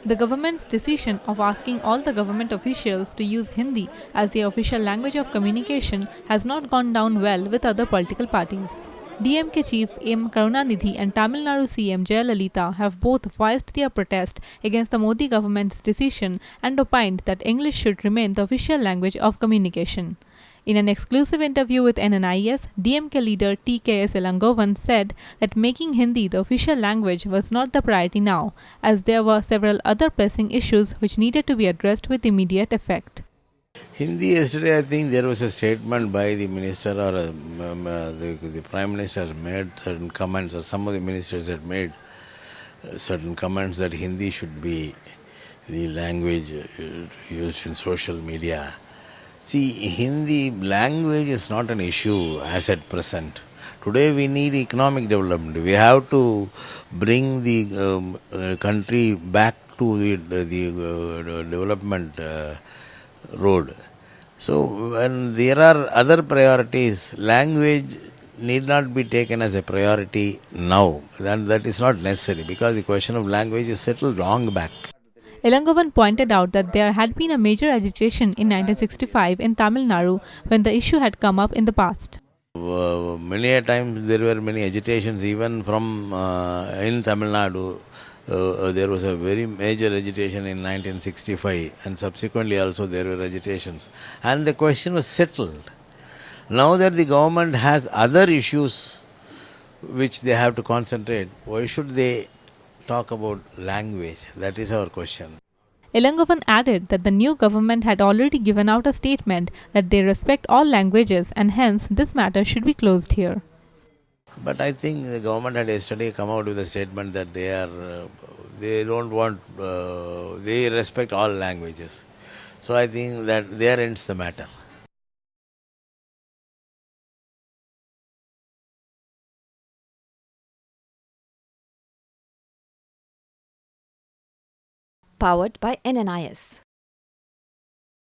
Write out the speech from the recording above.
The government's decision of asking all the government officials to use Hindi as the official language of communication has not gone down well with other political parties. DMK chief M. Karunanidhi and Tamil Nadu CM Jayalalitha have both voiced their protest against the Modi government's decision and opined that English should remain the official language of communication. In an exclusive interview with NNIS, DMK leader TKS Elangovan said that making Hindi the official language was not the priority now, as there were several other pressing issues which needed to be addressed with immediate effect. Hindi yesterday, I think there was a statement by the minister or the prime minister made certain comments, or some of the ministers had made certain comments that Hindi should be the language used in social media. See, Hindi language is not an issue as at present. Today we need economic development. We have to bring the country back to the development road. So when there are other priorities, language need not be taken as a priority now. That is not necessary, because the question of language is settled long back. Elangovan pointed out that there had been a major agitation in 1965 in Tamil Nadu when the issue had come up in the past. Many a times there were many agitations even from in Tamil Nadu. There was a very major agitation in 1965, and subsequently also there were agitations, and the question was settled. Now that the government has other issues which they have to concentrate, why should they talk about language? That is our question. Elangovan added that the new government had already given out a statement that they respect all languages and hence this matter should be closed here. But I think the government had yesterday come out with a statement that they don't want, they respect all languages. So I think that there ends the matter. Powered by NNIS.